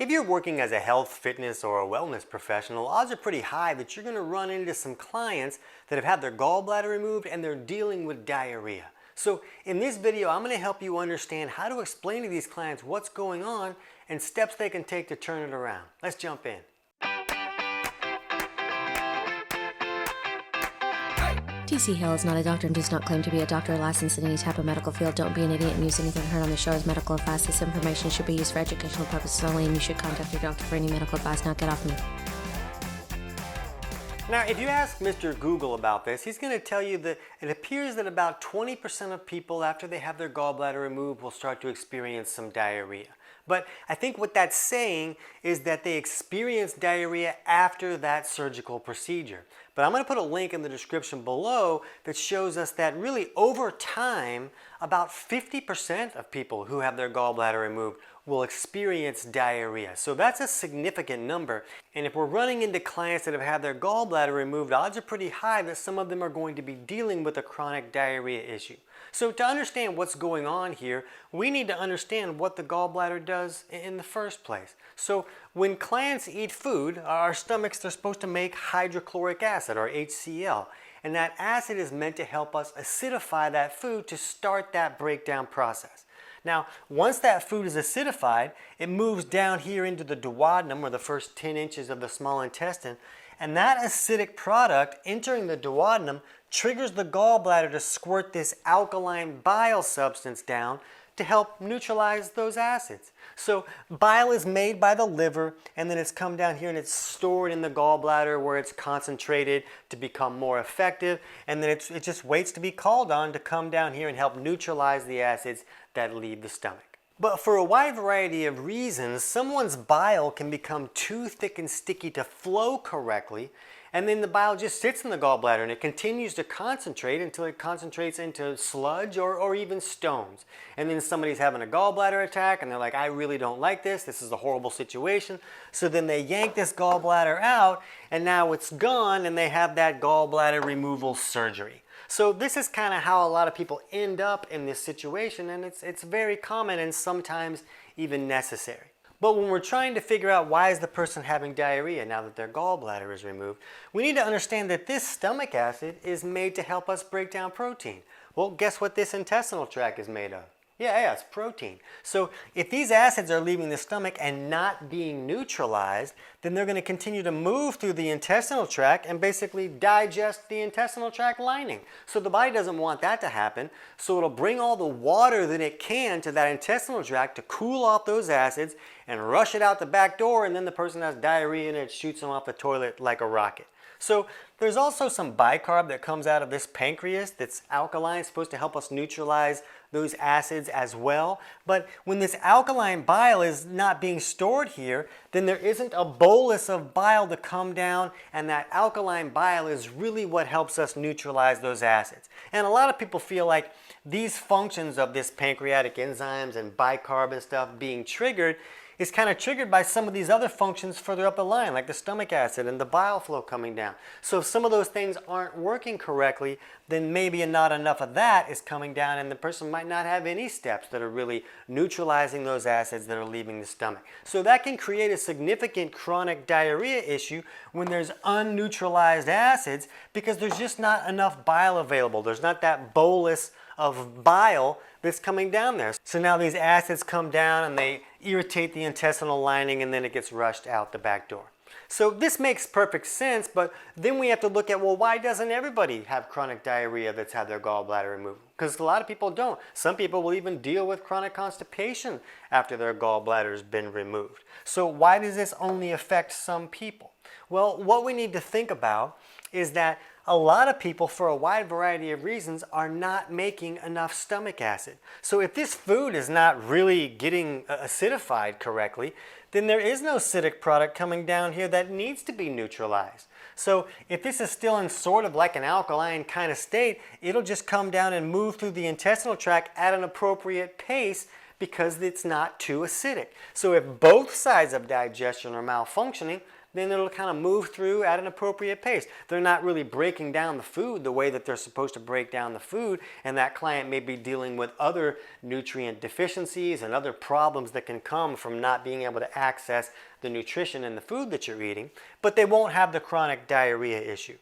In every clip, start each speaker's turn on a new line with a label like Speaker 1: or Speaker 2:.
Speaker 1: If you're working as a health, fitness, or a wellness professional, odds are pretty high that you're going to run into some clients that have had their gallbladder removed and they're dealing with diarrhea. So in this video, I'm going to help you understand how to explain to these clients what's going on and steps they can take to turn it around. Let's jump in.
Speaker 2: TC Hale is not a doctor and does not claim to be a doctor or licensed in any type of medical field. Don't be an idiot and use anything heard on the show as medical advice. This information should be used for educational purposes only, and you should contact your doctor for any medical advice. Now get off me.
Speaker 1: Now, if you ask Mr. Google about this, he's going to tell you that it appears that about 20% of people after they have their gallbladder removed will start to experience some diarrhea. But I think what that's saying is that they experience diarrhea after that surgical procedure. But I'm going to put a link in the description below that shows us that really over time, about 50% of people who have their gallbladder removed will experience diarrhea. So that's a significant number. And if we're running into clients that have had their gallbladder removed, odds are pretty high that some of them are going to be dealing with a chronic diarrhea issue. So to understand what's going on here, we need to understand what the gallbladder does in the first place. So when clients eat food, our stomachs, they're supposed to make hydrochloric acid, or HCl. And that acid is meant to help us acidify that food to start that breakdown process. Now, once that food is acidified, it moves down here into the duodenum, or the first 10 inches of the small intestine, and that acidic product entering the duodenum triggers the gallbladder to squirt this alkaline bile substance down to help neutralize those acids. So bile is made by the liver, and then it's come down here and it's stored in the gallbladder where it's concentrated to become more effective, and then it just waits to be called on to come down here and help neutralize the acids that leave the stomach. But for a wide variety of reasons, someone's bile can become too thick and sticky to flow correctly, and then the bile just sits in the gallbladder and it continues to concentrate until it concentrates into sludge or even stones. And then somebody's having a gallbladder attack and they're like, I really don't like this. This is a horrible situation. So then they yank this gallbladder out and now it's gone, and they have that gallbladder removal surgery. So this is kind of how a lot of people end up in this situation, and it's very common and sometimes even necessary. But when we're trying to figure out why is the person having diarrhea now that their gallbladder is removed, we need to understand that this stomach acid is made to help us break down protein. Well, guess what this intestinal tract is made of? Yeah, it's protein. So if these acids are leaving the stomach and not being neutralized, then they're going to continue to move through the intestinal tract and basically digest the intestinal tract lining. So the body doesn't want that to happen, so it'll bring all the water that it can to that intestinal tract to cool off those acids and rush it out the back door, and then the person has diarrhea and it shoots them off the toilet like a rocket. So there's also some bicarb that comes out of this pancreas that's alkaline, supposed to help us neutralize those acids as well. But when this alkaline bile is not being stored here, then there isn't a bolus of bile to come down, and that alkaline bile is really what helps us neutralize those acids. And a lot of people feel like these functions of this pancreatic enzymes and bicarb and stuff being triggered is kind of triggered by some of these other functions further up the line, like the stomach acid and the bile flow coming down. So if some of those things aren't working correctly, then maybe not enough of that is coming down, and the person might not have any steps that are really neutralizing those acids that are leaving the stomach. So that can create a significant chronic diarrhea issue when there's unneutralized acids, because there's just not enough bile available. There's not that bolus of bile that's coming down there. So now these acids come down and they irritate the intestinal lining, and then it gets rushed out the back door. So this makes perfect sense, but then we have to look at, well, why doesn't everybody have chronic diarrhea that's had their gallbladder removed? Because a lot of people don't. Some people will even deal with chronic constipation after their gallbladder has been removed. So why does this only affect some people? Well, what we need to think about is that a lot of people, for a wide variety of reasons, are not making enough stomach acid. So if this food is not really getting acidified correctly, then there is no acidic product coming down here that needs to be neutralized. So if this is still in sort of like an alkaline kind of state, it'll just come down and move through the intestinal tract at an appropriate pace because it's not too acidic. So if both sides of digestion are malfunctioning, then it'll kind of move through at an appropriate pace. They're not really breaking down the food the way that they're supposed to break down the food, and that client may be dealing with other nutrient deficiencies and other problems that can come from not being able to access the nutrition in the food that you're eating, but they won't have the chronic diarrhea issue.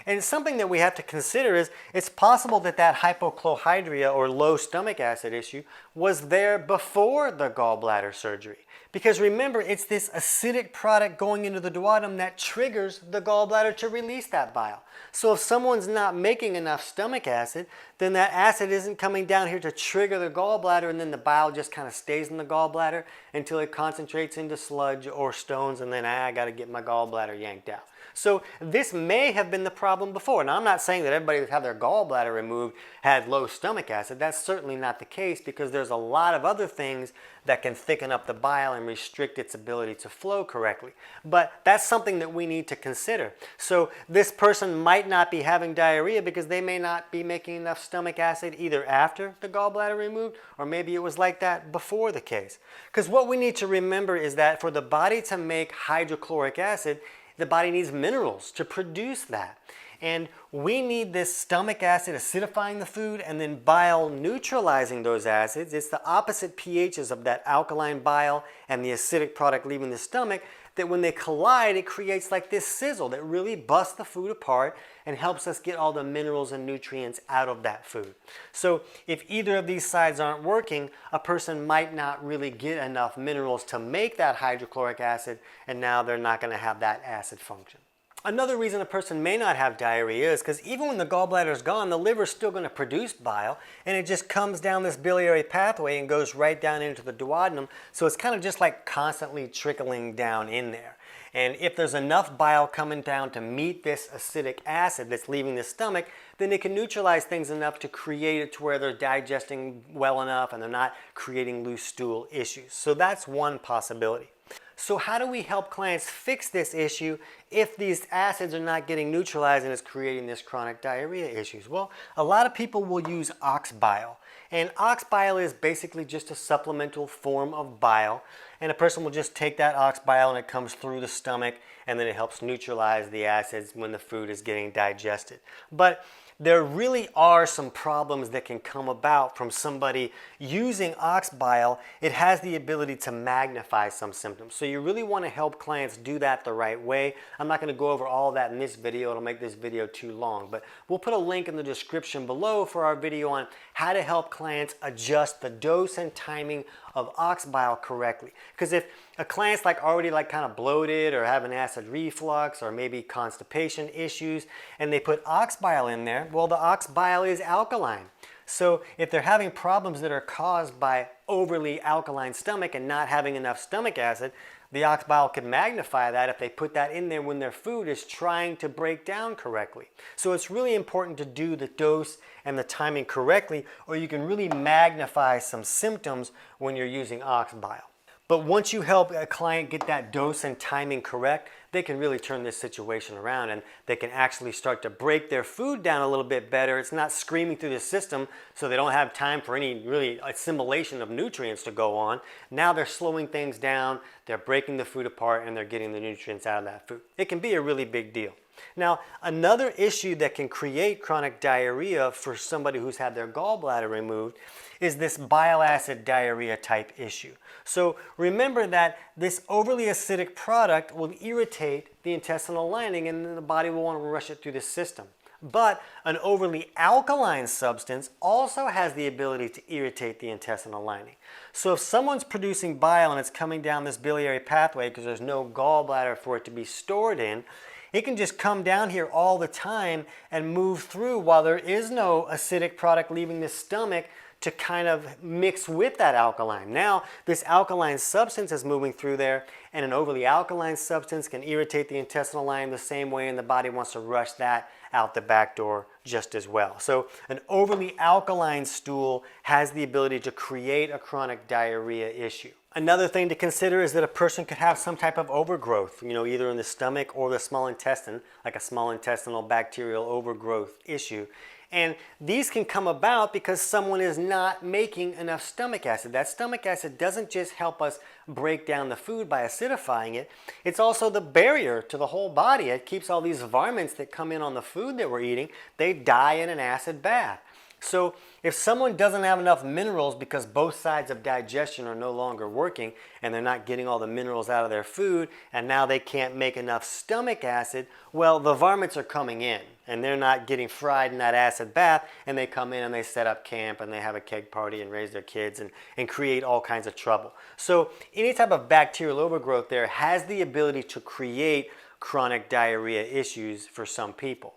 Speaker 1: And something that we have to consider is it's possible that that hypochlorhydria or low stomach acid issue was there before the gallbladder surgery. Because remember, it's this acidic product going into the duodenum that triggers the gallbladder to release that bile. So if someone's not making enough stomach acid, then that acid isn't coming down here to trigger the gallbladder, and then the bile just kind of stays in the gallbladder until it concentrates into sludge or stones, and then I got to get my gallbladder yanked out. So this may have been the problem before. Now, I'm not saying that everybody that had their gallbladder removed had low stomach acid. That's certainly not the case, because there's a lot of other things that can thicken up the bile and restrict its ability to flow correctly. But that's something that we need to consider. So this person might not be having diarrhea because they may not be making enough stomach acid either after the gallbladder removed, or maybe it was like that before the case. Because what we need to remember is that for the body to make hydrochloric acid, the body needs minerals to produce that. And we need this stomach acid acidifying the food and then bile neutralizing those acids. It's the opposite pHs of that alkaline bile and the acidic product leaving the stomach that when they collide, it creates like this sizzle that really busts the food apart and helps us get all the minerals and nutrients out of that food. So if either of these sides aren't working, a person might not really get enough minerals to make that hydrochloric acid, and now they're not going to have that acid function. Another reason a person may not have diarrhea is because even when the gallbladder is gone, the liver is still going to produce bile, and it just comes down this biliary pathway and goes right down into the duodenum. So it's kind of just like constantly trickling down in there. And if there's enough bile coming down to meet this acidic acid that's leaving the stomach, then it can neutralize things enough to create it to where they're digesting well enough and they're not creating loose stool issues. So that's one possibility. So how do we help clients fix this issue if these acids are not getting neutralized and it's creating this chronic diarrhea issues? Well, a lot of people will use ox bile. And ox bile is basically just a supplemental form of bile. And a person will just take that ox bile and it comes through the stomach, and then it helps neutralize the acids when the food is getting digested. But there really are some problems that can come about from somebody using ox bile. It has the ability to magnify some symptoms. So you really want to help clients do that the right way. I'm not going to go over all of that in this video. It'll make this video too long. But we'll put a link in the description below for our video on how to help clients adjust the dose and timing of ox bile correctly. Because if a client's already kind of bloated or having acid reflux or maybe constipation issues, and they put ox bile in there, well, the ox bile is alkaline. So if they're having problems that are caused by overly alkaline stomach and not having enough stomach acid, the ox bile could magnify that if they put that in there when their food is trying to break down correctly. So it's really important to do the dose and the timing correctly, or you can really magnify some symptoms when you're using ox bile. But once you help a client get that dose and timing correct, they can really turn this situation around, and they can actually start to break their food down a little bit better. It's not screaming through the system, so they don't have time for any really assimilation of nutrients to go on. Now they're slowing things down, they're breaking the food apart, and they're getting the nutrients out of that food. It can be a really big deal. Now, another issue that can create chronic diarrhea for somebody who's had their gallbladder removed is this bile acid diarrhea type issue. So remember that this overly acidic product will irritate the intestinal lining, and then the body will want to rush it through the system. But an overly alkaline substance also has the ability to irritate the intestinal lining. So if someone's producing bile and it's coming down this biliary pathway because there's no gallbladder for it to be stored in, it can just come down here all the time and move through while there is no acidic product leaving the stomach to kind of mix with that alkaline. Now, this alkaline substance is moving through there, and an overly alkaline substance can irritate the intestinal lining the same way, and the body wants to rush that out the back door just as well. So an overly alkaline stool has the ability to create a chronic diarrhea issue. Another thing to consider is that a person could have some type of overgrowth, either in the stomach or the small intestine, like a small intestinal bacterial overgrowth issue. And these can come about because someone is not making enough stomach acid. That stomach acid doesn't just help us break down the food by acidifying it, it's also the barrier to the whole body. It keeps all these varmints that come in on the food that we're eating, they die in an acid bath. So if someone doesn't have enough minerals because both sides of digestion are no longer working and they're not getting all the minerals out of their food and now they can't make enough stomach acid, well, the varmints are coming in and they're not getting fried in that acid bath, and they come in and they set up camp and they have a keg party and raise their kids and create all kinds of trouble. So any type of bacterial overgrowth there has the ability to create chronic diarrhea issues for some people.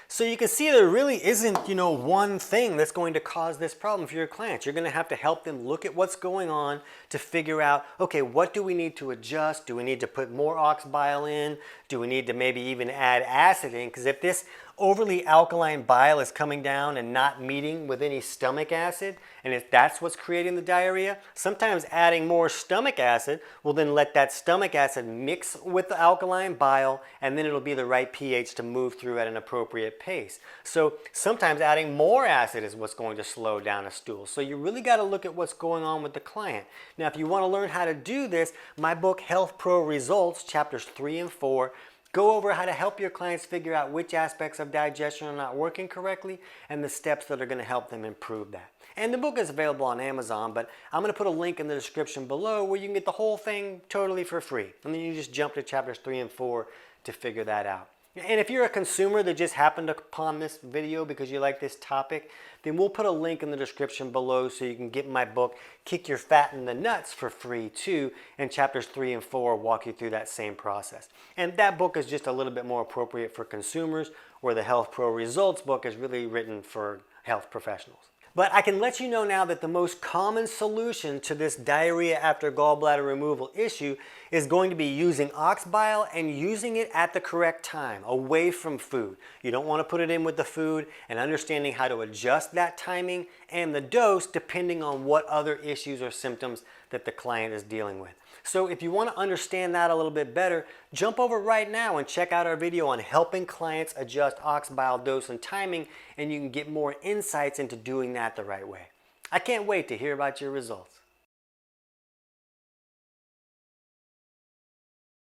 Speaker 1: So you can see there really isn't, one thing that's going to cause this problem for your clients. You're going to have to help them look at what's going on to figure out, okay, what do we need to adjust? Do we need to put more ox bile in? Do we need to maybe even add acid in? Because if this overly alkaline bile is coming down and not meeting with any stomach acid, and if that's what's creating the diarrhea, sometimes adding more stomach acid will then let that stomach acid mix with the alkaline bile, and then it'll be the right pH to move through at an appropriate pace. So sometimes adding more acid is what's going to slow down a stool. So you really got to look at what's going on with the client. Now, if you want to learn how to do this, my book Health Pro Results, chapters 3 and 4, go over how to help your clients figure out which aspects of digestion are not working correctly and the steps that are going to help them improve that. And the book is available on Amazon, but I'm going to put a link in the description below where you can get the whole thing totally for free. And then you just jump to chapters 3 and 4 to figure that out. And if you're a consumer that just happened upon this video because you like this topic, then we'll put a link in the description below so you can get my book, Kick Your Fat in the Nuts, for free too. And chapters 3 and 4 walk you through that same process. And that book is just a little bit more appropriate for consumers, where the Health Pro Results book is really written for health professionals. But I can let you know now that the most common solution to this diarrhea after gallbladder removal issue is going to be using ox bile and using it at the correct time, away from food. You don't want to put it in with the food, and understanding how to adjust that timing and the dose depending on what other issues or symptoms that the client is dealing with. So if you want to understand that a little bit better, jump over right now and check out our video on helping clients adjust ox bile dose and timing, and you can get more insights into doing that the right way. I can't wait to hear about your results.